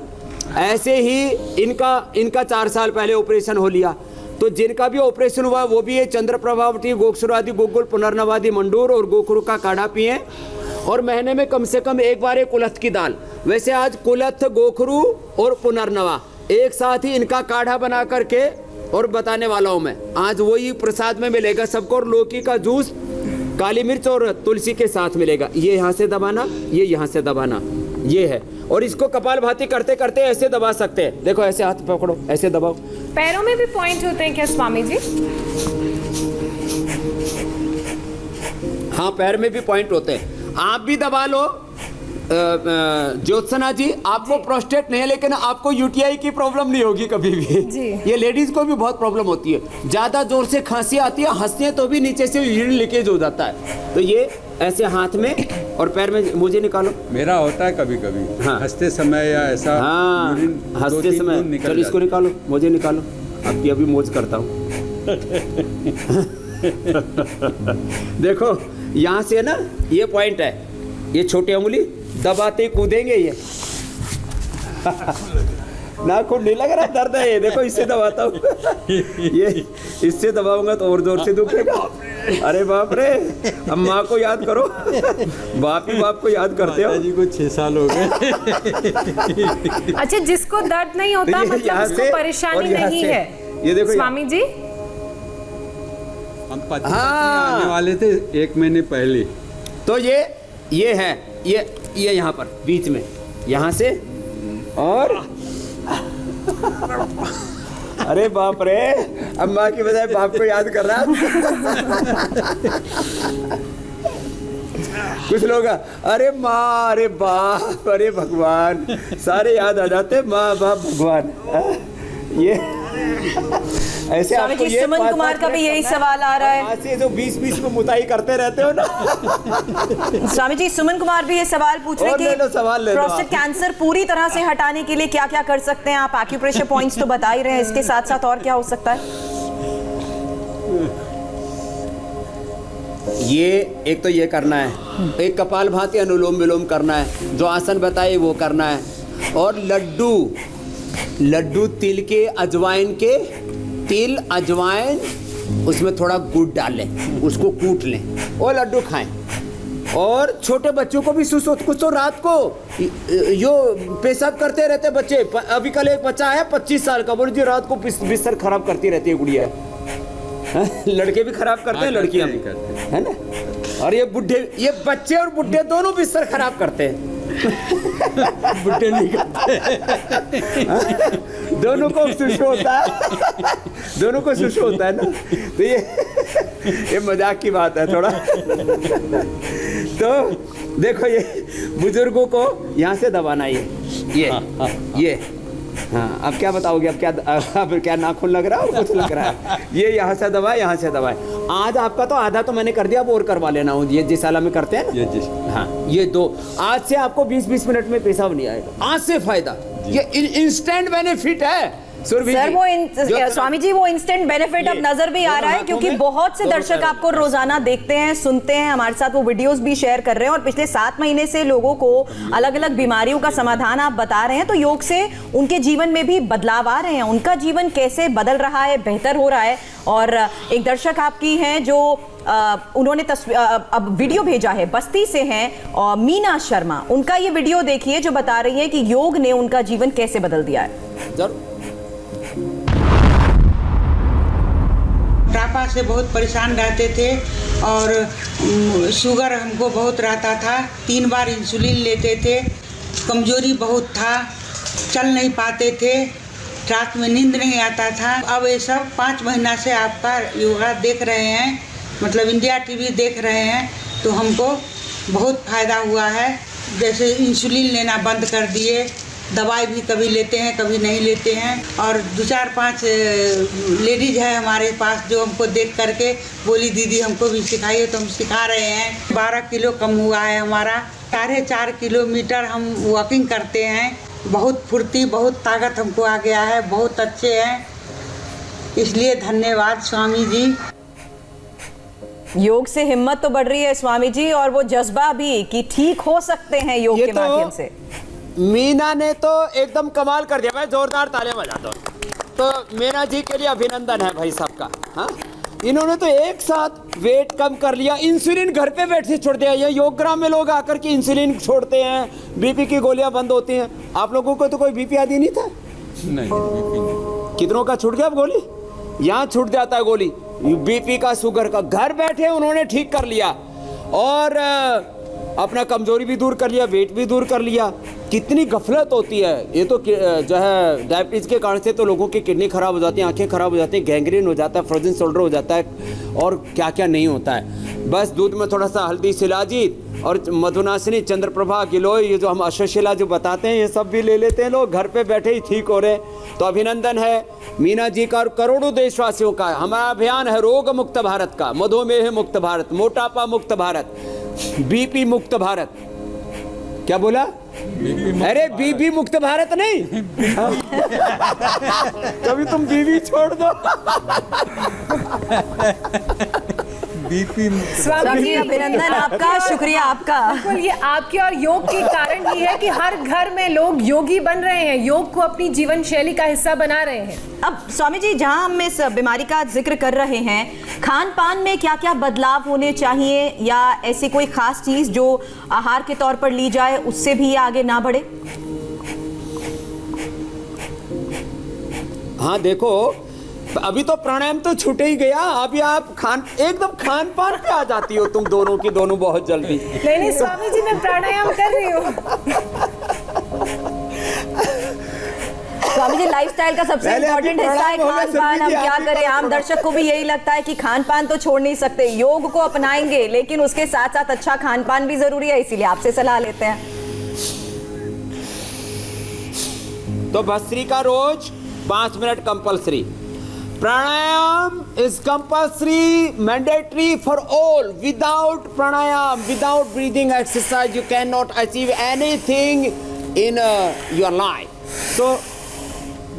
ऐसे ही इनका 4 साल पहले ऑपरेशन हो लिया। तो जिनका भी ऑपरेशन हुआ वो भी ये चंद्र प्रभावटी, गोक्षुरादि गुग्गुल, पुनर्नवादि मंडूर और गोखरू का काढ़ा पिए और महीने में कम से कम एक बार एक कुलथ की दाल। वैसे आज कुलथ, गोखरू और पुनर्नवा एक साथ ही इनका काढ़ा बना करके और बताने वाला हूं मैं। आज वही प्रसाद में मिलेगा सबको। और लौकी का जूस, काली मिर्च और तुलसी के साथ मिलेगा। ये यहाँ से दबाना, ये यहाँ से दबाना, ये है। और इसको कपालभाति करते करते ऐसे दबा सकते हैं। देखो ऐसे हाथ पकड़ो, ऐसे दबाओ। पैरों में भी पॉइंट होते हैं क्या स्वामी जी? हाँ, पैर में भी पॉइंट होते हैं। आप भी दबा लो। ज्योत्सना जी, आपको प्रोस्टेट नहीं है लेकिन आपको यूटीआई की प्रॉब्लम नहीं होगी कभी भी जी। ये लेडीज को भी बहुत प्रॉब्लम होती है। ज्यादा जोर से खांसी आती है, हंसते हैं तो भी नीचे से यूरिन लीकेज हो जाता है। तो ये ऐसे हाथ में और पैर में मोजे निकालो। मेरा होता है कभी कभी, हाँ। हंसते समय या ऐसा। हाँ, यूरिन हंसते 2-3 समय। बूंद निकल चलो इसको जाती निकालो, मोजे निकालो। अब अभी मौज करता हूँ। देखो यहाँ से ना ये पॉइंट है, ये छोटी उंगली दबाते ही कूदेंगे ये। नाखून नहीं लग रहा, दर्द है ये। देखो इससे दबाता हूँ। ये इससे दबाऊंगा तो और जोर से दुखेगा। अरे बाप रे, अब माँ को याद करो। बाप ही बाप को याद करते हो। जी को 6 साल हो गए। अच्छा, जिसको दर्द नहीं होता तो ये मतलब यहाँ उसको से परेशानी और यहाँ नहीं से। है। ये देखो स्वामी जी, हम 25 हाँ। आने वाले थे 1 महीने पहले। तो ये है, ये यहाँ पर बीच में, यहाँ से और अरे बाप रे, अब माँ की बजाय बाप को याद कर रहा। कुछ लोग अरे माँ, अरे बाप, अरे भगवान, सारे याद आ जाते, माँ बाप भगवान। ये ऐसे स्वामी आपको जी, ये सुमन कुमार का भी यही सवाल आ रहा है। आज से जो 20-20 में मुताई करते रहते हो ना। स्वामी जी, सुमन कुमार भी ये सवाल पूछ रहे और ले लो, सवाल ले लो प्रोस्टेट आप। कैंसर पूरी तरह से हटाने के लिए क्या क्या कर सकते हैं आप? एक्यूप्रेशर पॉइंट्स तो बता ही रहे हैं, इसके साथ साथ और क्या हो सकता है? ये एक तो ये करना है, एक कपालभाति अनुलोम विलोम करना है, जो आसन बताए वो करना है, और लड्डू तिल के, अजवाइन के, तिल अजवाइन, उसमें थोड़ा गुड़ डालें, उसको कूट लें और लड्डू खाएं। और छोटे बच्चों को भी कुछ तो रात को यो पेशाब करते रहते बच्चे। अभी कल एक बच्चा आया 25 साल का, बोल जी रात को बिस्तर खराब करती रहती है गुड़िया। लड़के भी खराब करते हैं, लड़कियां भी करते हैं, है ना। और ये बुढ़े, ये बच्चे और बुढ़े दोनों बिस्तर खराब करते हैं। बुढ़े नहीं करते। दोनों को सुशु होता है, दोनों को सुशु होता है ना। तो ये मजाक की बात है थोड़ा। तो देखो, ये बुजुर्गों को यहाँ से दबाना, ये हाँ। अब क्या बताओगे? अब क्या नाखून लग रहा है और कुछ लग रहा है? ये यहाँ से दबाए, यहाँ से दबाए। आज आपका तो आधा तो मैंने कर दिया, अब और करवा लेना हूँ। ये जिस साला में करते हैं ना, हाँ, ये 2 आज से आपको 20-20 मिनट में पेशाब नहीं आएगा। आज से फायदा, ये इंस्टेंट बेनिफिट है। सर वो स्वामी जी, वो इंस्टेंट बेनिफिट अब नजर भी आ रहा है, क्योंकि बहुत से दर्शक आपको रोजाना देखते हैं, सुनते हैं, हमारे साथ वो वीडियोस भी शेयर कर रहे हैं, और पिछले 7 महीने से लोगों को अलग अलग बीमारियों का समाधान आप बता रहे हैं। तो योग से उनके जीवन में भी बदलाव आ रहे हैं, उनका जीवन कैसे बदल रहा है, बेहतर हो रहा है। और एक दर्शक आपकी हैं जो उन्होंने अब वीडियो भेजा है, बस्ती से हैं, और मीना शर्मा, उनका ये वीडियो देखिए जो बता रही है कि योग ने उनका जीवन कैसे बदल दिया है। मोटापा से बहुत परेशान रहते थे और शुगर हमको बहुत रहता था, 3 बार इंसुलिन लेते थे, कमजोरी बहुत था, चल नहीं पाते थे, रात में नींद नहीं आता था। अब ये सब 5 महीना से आपका योगा देख रहे हैं, मतलब इंडिया टीवी देख रहे हैं, तो हमको बहुत फ़ायदा हुआ है। जैसे इंसुलिन लेना बंद कर दिए, दवाई भी कभी लेते हैं कभी नहीं लेते हैं। और 2-4-5 लेडीज है हमारे पास जो हमको देख करके बोली दीदी हमको भी सिखाइए, तो हम सिखा रहे हैं। 12 किलो कम हुआ है हमारा। 4.5 किलोमीटर हम वॉकिंग करते हैं। बहुत फुर्ती, बहुत ताकत हमको आ गया है, बहुत अच्छे हैं, इसलिए धन्यवाद स्वामी जी। योग से हिम्मत तो बढ़ रही है स्वामी जी, और वो जज्बा भी कि ठीक हो सकते हैं योग के माध्यम से। मीना ने तो एकदम कमाल कर दिया, मैं जोरदार तालियां बजाता हूं। तो मीना जी के लिए अभिनंदन है भाई साहब का। हाँ, इन्होंने तो एक साथ वेट कम कर लिया, इंसुलिन घर पे बैठ से छोड़ दिया। ये योगग्राम में लोग आकर के इंसुलिन छोड़ते हैं, बीपी की गोलियां बंद होती हैं। आप लोगों को तो कोई बीपी आदि नहीं था? नहीं, कितनों का छूट गया अब गोली? यहाँ छूट जाता है गोली, बीपी का, शुगर का। घर बैठे उन्होंने ठीक कर लिया और अपना कमजोरी भी दूर कर लिया, वेट भी दूर कर लिया। कितनी गफलत होती है। ये तो जो है डायबिटीज़ के कारण से तो लोगों की किडनी खराब हो जाती है, आंखें खराब हो जाती हैं, गैंग्रीन हो जाता है, फ्रोजन शोल्डर हो जाता है, और क्या क्या नहीं होता है। बस दूध में थोड़ा सा हल्दी, शिलाजीत और मधुनाशिनी, चंद्रप्रभा, गिलोय, ये जो हम अश्वशिला जो बताते हैं, ये सब भी ले लेते हैं लोग, घर पे बैठे ही ठीक हो रहे। तो अभिनंदन है मीना जी का और करोड़ों देशवासियों का। हमारा अभियान है रोग मुक्त भारत का, मधुमेह मुक्त भारत, मोटापा मुक्त भारत, बीपी मुक्त भारत। क्या बोला? अरे बीबी मुक्त भारत नहीं। कभी तुम बीबी छोड़ दो। स्वामी जी अभिनंदन आपका, शुक्रिया आपका। बिल्कुल, ये आपके और योग के कारण ही है कि हर घर में लोग योगी बन रहे हैं, योग को अपनी जीवन शैली का हिस्सा बना रहे हैं। अब स्वामी जी, जहां हम इस बीमारी का जिक्र कर रहे हैं, खान पान में क्या क्या बदलाव होने चाहिए, या ऐसी कोई खास चीज जो आहार के तौर पर ली जाए उससे भी आगे ना बढ़े? हाँ देखो, अभी तो प्राणायाम तो छूटे ही गया, अभी आप एकदम खान पान पे आ जाती हो तुम दोनों की दोनों बहुत जल्दी। नहीं स्वामी जी, मैं प्राणायाम कर रही हूँ। स्वामी जी, लाइफस्टाइल का सबसे इम्पोर्टेंट हिस्सा है खान पान। हम क्या करें, आम दर्शक को भी यही लगता है कि खान पान तो छोड़ नहीं सकते, योग को अपनाएंगे, लेकिन उसके साथ साथ अच्छा खान पान भी जरूरी है, इसीलिए आपसे सलाह लेते हैं। तो भस्त्रिका रोज 5 minute compulsory. Pranayama is compulsory, mandatory for all. Without pranayam, without breathing exercise, you cannot achieve anything in your life. So,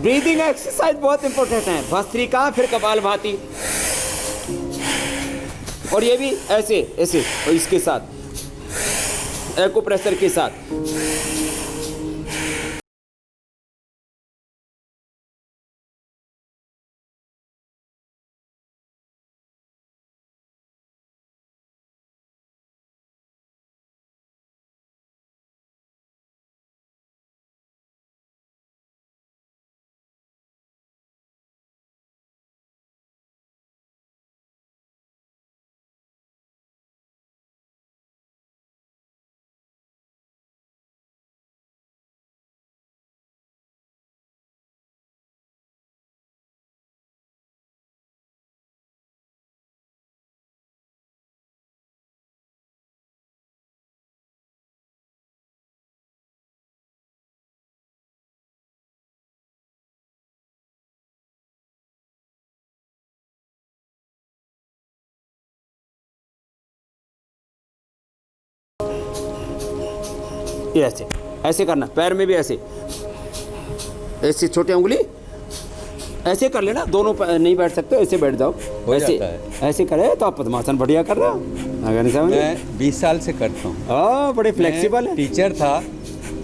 breathing exercise बहुत important है। भस्त्रिका, फिर कपालभाति, और ये भी ऐसे ऐसे, और इसके साथ एक्यूप्रेशर के साथ। ये ऐसे ऐसे करना, पैर में भी ऐसे ऐसे, छोटी उंगली ऐसे कर लेना, दोनों नहीं बैठ सकते, ऐसे बैठ जाओ, ऐसे ऐसे करे तो आप पद्मासन बढ़िया कर रहे हो। अगर नहीं समझ, मैं 20 साल से करता हूँ। बड़े फ्लेक्सिबल है। टीचर था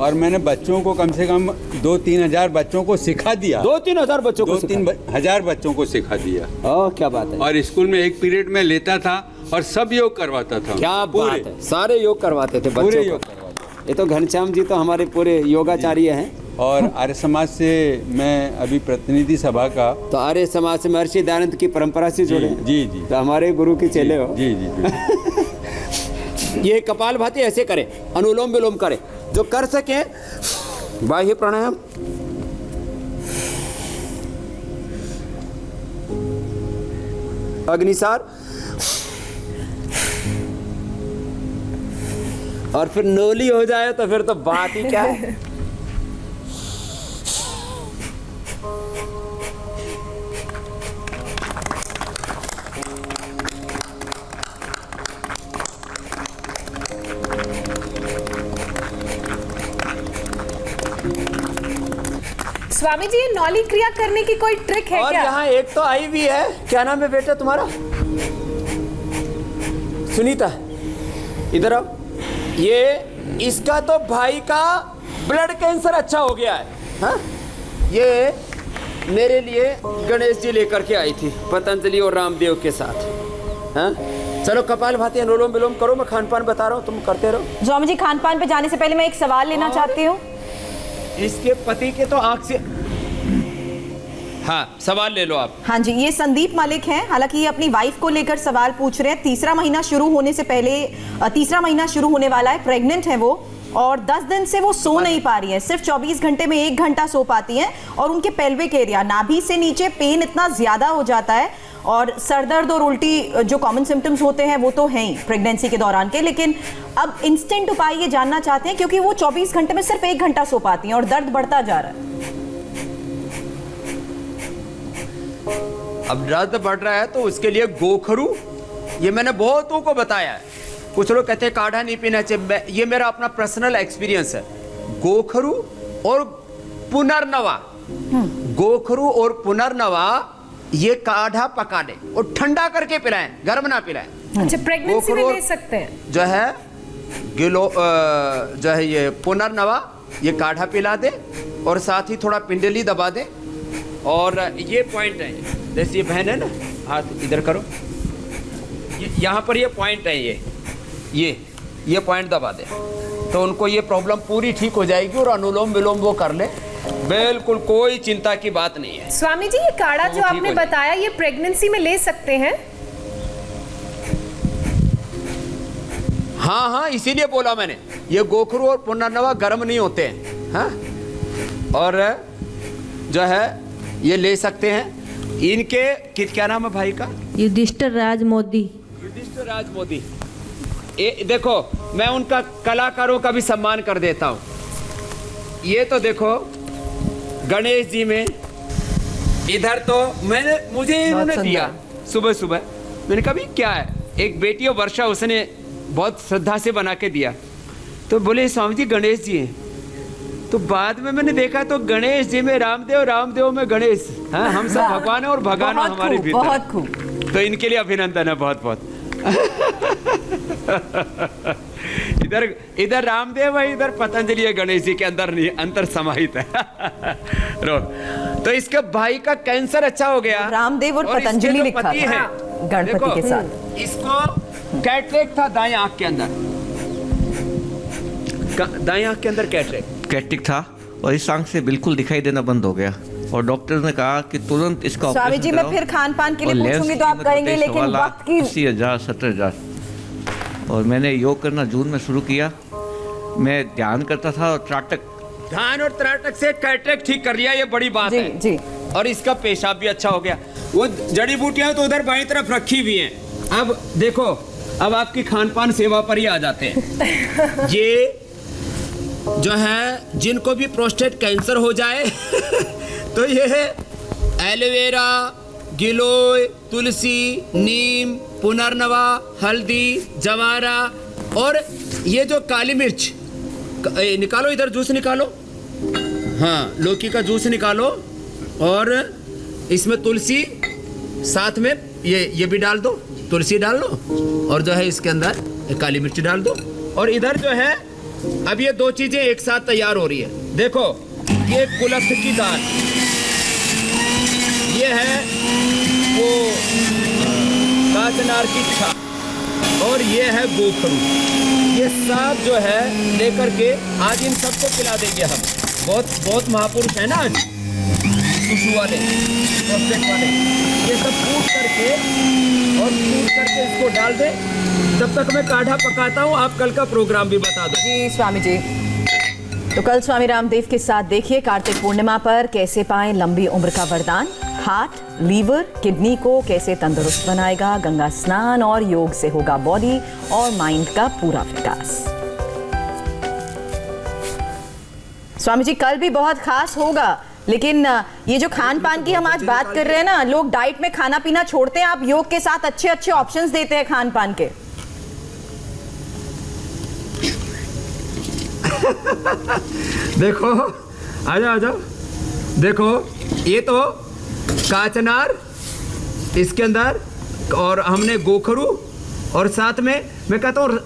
और मैंने बच्चों को कम से कम 2-3 हजार बच्चों को सिखा दिया। 2-3 हजार बच्चों को? 2-3 हजार बच्चों को सिखा दिया। क्या बात है। और स्कूल में एक पीरियड में लेता था और सब योग करवाता था। क्या बात है, सारे योग करवाते थे पूरे बच्चों को। ये तो घनश्याम जी तो हमारे पूरे योगाचार्य हैं। और आर्य समाज से मैं अभी प्रतिनिधि सभा का। तो आर्य समाज से महर्षि दयानंद की परंपरा से जुड़े? जी जी। तो हमारे गुरु के चेले हो? जी जी। ये कपालभाति ऐसे करें, अनुलोम विलोम करें, जो कर सके। बाह्य प्राणायाम, अग्निसार, और फिर नोली हो जाए तो फिर तो बात ही क्या है। स्वामी जी, ये नौली क्रिया करने की कोई ट्रिक है और क्या? यहाँ एक तो आई भी है, क्या नाम है बेटा तुम्हारा? सुनीता, इधर आओ। ये इसका तो भाई का ब्लड कैंसर अच्छा हो गया है। हाँ? ये मेरे लिए गणेश जी लेकर के आई थी, पतंजलि और रामदेव के साथ। हाँ? चलो कपालभाति अनुलोम विलोम करो, मैं खान पान बता रहा हूँ, तुम करते रहो। स्वामी जी, खान पान पे जाने से पहले मैं एक सवाल लेना चाहती हूँ। इसके पति के तो आंख से, हाँ सवाल ले लो आप। हाँ जी, ये संदीप मलिक हैं। हालांकि ये अपनी वाइफ को लेकर सवाल पूछ रहे हैं। तीसरा महीना शुरू होने से पहले, तीसरा महीना शुरू होने वाला है, प्रेग्नेंट है वो, और 10 दिन से वो सो नहीं पा रही है। सिर्फ 24 घंटे में 1 घंटा सो पाती हैं, और उनके पेल्विक एरिया, नाभि से नीचे पेन इतना ज्यादा हो जाता है, और सरदर्द और उल्टी जो कॉमन सिम्टम्स होते हैं वो तो हैं ही प्रेगनेंसी के दौरान के। लेकिन अब इंस्टेंट उपाय ये जानना चाहते हैं, क्योंकि वो 24 घंटे में सिर्फ 1 घंटा सो पाती हैं और दर्द बढ़ता जा रहा है। अब दर्द बढ़ रहा है तो उसके लिए गोखरू, ये मैंने बहुतों को बताया है, कुछ लोग कहते हैं काढ़ा नहीं पीना चाहिए, ये मेरा अपना पर्सनल एक्सपीरियंस है। गोखरू और पुनर्नवा, गोखरू और पुनर्नवा ये काढ़ा पका दे और ठंडा करके पिलाएं, गर्म ना पिलाएं। अच्छा, प्रेगनेंसी में ले सकते हैं? जो है जो है ये पुनर्नवा, ये काढ़ा पिला दे और साथ ही थोड़ा पिंडली दबा दे। और ये पॉइंट है, जैसे ये बहन है ना, हाथ इधर करो, यहाँ पर ये पॉइंट है, ये पॉइंट दबा दे तो उनको ये प्रॉब्लम पूरी ठीक हो जाएगी और अनुलोम विलोम वो कर ले, बिल्कुल कोई चिंता की बात नहीं है। स्वामी जी, ये काढ़ा जो आपने बताया ये प्रेगनेंसी में ले सकते हैं? हाँ हाँ, इसीलिए बोला मैंने, ये गोखरू और पुनर्नवा गर्म नहीं होते हैं। हाँ, और जो है ये ले सकते हैं। इनके क्या नाम है भाई का? युधिष्ठिर राज मोदी। युधिष्ठिर राज मोदी। देखो, मैं उनका कलाकारों का भी सम्मान कर देता हूँ। ये तो देखो गणेश जी में, इधर तो मुझे इन्होंने दिया सुबह सुबह, मैंने कहा भी क्या है, एक बेटी और वर्षा, उसने बहुत श्रद्धा से बना के दिया, तो बोले स्वामी जी गणेश जी हैं। तो बाद में मैंने देखा तो गणेश जी में रामदेव, रामदेव में गणेश। हाँ, हम सब भगवान है और भगवान हमारे भीतर। बहुत खूब। तो इनके लिए अभिनंदन है बहुत बहुत। इधर रामदेव है, इधर पतंजलि है, गणेश जी के अंदर नहीं, अंतर समाहित है। तो इसके भाई का कैंसर अच्छा हो गया। रामदेव और पतंजलि लिखा था गणपति के साथ। इसको कैटरेक्ट था दाएं आंख के अंदर, दाएं आंख के अंदर कैटरेक्ट था और इस आंख से बिल्कुल दिखाई देना बंद हो गया और डॉक्टर ने कहा कि तुरंत इसका स्वामी जी, मैं फिर खान पान के लिए पूछूंगी तो आप करेंगे, लेकिन वक्त की 80,000 70,000। और मैंने योग करना जून में शुरू किया। मैं ध्यान करता था और ध्यान और त्राटक से कैटरेक्ट ठीक कर लिया, ये बड़ी बात जी, है जी। और इसका पेशाब भी अच्छा हो गया। वो जड़ी बूटियां तो उधर बाईं तरफ रखी हुई हैं। अब देखो, अब आपकी खान पान सेवा पर ही आ जाते हैं। ये जो है जिनको भी प्रोस्टेट कैंसर हो जाए तो ये है एलोवेरा, गिलोय, तुलसी, नीम, पुनर्नवा, हल्दी, जवारा और ये जो काली मिर्च निकालो, इधर जूस निकालो, हाँ लौकी का जूस निकालो और इसमें तुलसी साथ में ये भी डाल दो, तुलसी डाल लो और जो है इसके अंदर काली मिर्च डाल दो। और इधर जो है अब ये दो चीजें एक साथ तैयार हो रही है। देखो, ये कुलथ की दाल, ये है वो काचनार की छाल और ये है गोखरू। ये सब जो है लेकर के आज इन सबको पिला देंगे हम। बहुत महापुरुष है ना आज, सुसु वाले, प्रोस्टेट वाले, ये सब कूट करके इसको डाल दे। तब तक मैं काढ़ा पकाता हूँ, आप कल का प्रोग्राम भी बता दो। जी स्वामी जी, तो कल स्वामी रामदेव के साथ देखिए कार्तिक पूर्णिमा पर कैसे पाएं लंबी उम्र का वरदान, हार्ट, लीवर, किडनी को कैसे तंदुरुस्त बनाएगा, गंगा स्नान और योग से होगा बॉडी और माइंड का पूरा विकास। स्वामी जी, कल भी बहुत खास होगा, लेकिन ये जो खान पान की हम आज बात कर रहे हैं ना, लोग डाइट में खाना पीना छोड़ते हैं, आप योग के साथ अच्छे अच्छे ऑप्शंस देते हैं खान पान के। देखो, आ जाओ, देखो ये तो काचनार इसके अंदर और हमने गोखरू और साथ में मैं कहता हूं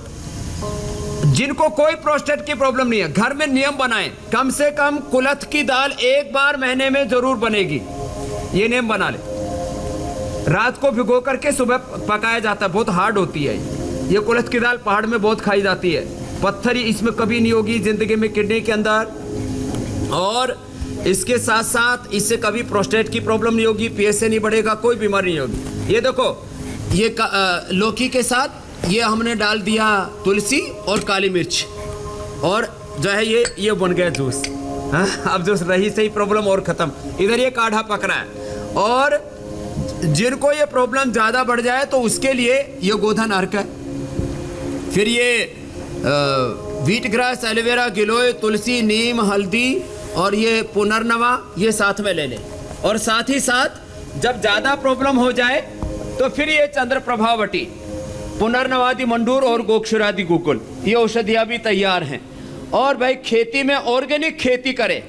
जिनको कोई प्रोस्टेट की प्रॉब्लम नहीं है, घर में नियम बनाएं, कम से कम कुलथ की दाल एक बार महीने में जरूर बनेगी, ये नियम बना ले। रात को भिगो करके सुबह पकाया जाता है, बहुत हार्ड होती है ये कुलथ की दाल, पहाड़ में बहुत खाई जाती है, पत्थर इसमें कभी नहीं होगी जिंदगी में किडनी के अंदर, और इसके साथ साथ इससे कभी प्रोस्टेट की प्रॉब्लम नहीं होगी, पीएसए नहीं बढ़ेगा, कोई बीमारी नहीं होगी। ये देखो, ये लौकी के साथ ये हमने डाल दिया तुलसी और काली मिर्च और जो है ये बन गया जूस। हाँ, अब जो रही सही प्रॉब्लम और खत्म। इधर ये काढ़ा पक रहा है और जिनको ये प्रॉब्लम ज़्यादा बढ़ जाए तो उसके लिए ये गोधन अर्क है, फिर ये व्हीट ग्रास, एलोवेरा, गिलोय, तुलसी, नीम, हल्दी और ये पुनर्नवा, ये साथ में ले लें। और साथ ही साथ जब ज़्यादा प्रॉब्लम हो जाए तो फिर ये चंद्र प्रभावटी, पुनर्नवादी मंडूर और गोक्षुरादि गुकुल, ये औषधियां भी तैयार हैं। और भाई खेती में ऑर्गेनिक खेती करें,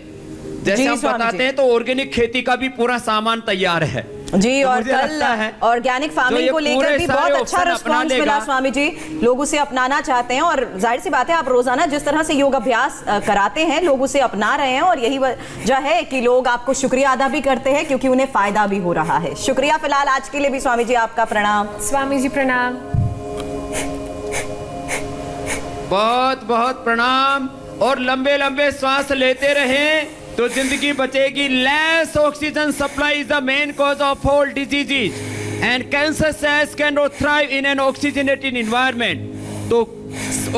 जैसे हम बताते हैं, तो ऑर्गेनिक खेती का भी पूरा सामान तैयार है जी। तो और मुझे कल लगता है ऑर्गेनिक फार्मिंग को लेकर भी बहुत अच्छा रिस्पॉन्स मिला स्वामी जी, लोग उसे अपनाना चाहते हैं। और जाहिर सी बात है, आप रोजाना जिस तरह से योग अभ्यास कराते हैं, लोग उसे अपना रहे हैं, और यही वजह है कि लोग आपको शुक्रिया अदा भी करते हैं, क्योंकि उन्हें फायदा भी हो रहा है। शुक्रिया फिलहाल आज के लिए भी स्वामी जी, आपका प्रणाम। स्वामी जी प्रणाम। बहुत बहुत प्रणाम। और लंबे लंबे श्वास लेते रहें तो जिंदगी बचेगी। Less oxygen supply is the main cause of all diseases and cancer cells can not thrive in an oxygenated environment. तो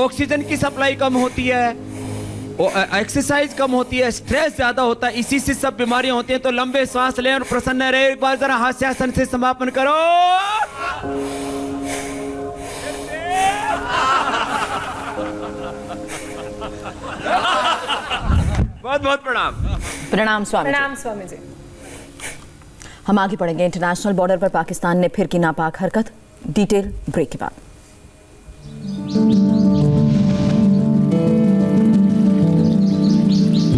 ऑक्सीजन की सप्लाई कम होती है, एक्सरसाइज कम होती है, स्ट्रेस ज्यादा होता है, इसी से सब बीमारियां होती हैं। तो लंबे श्वास लें और प्रसन्न रहे। एक बार जरा हास्यासन से समापन करो। बहुत बहुत प्रणाम। प्रणाम स्वामी जी। प्रणाम स्वामी जी। हम आगे बढ़ेंगे। इंटरनेशनल बॉर्डर पर पाकिस्तान ने फिर की नापाक हरकत, डिटेल ब्रेक के बाद।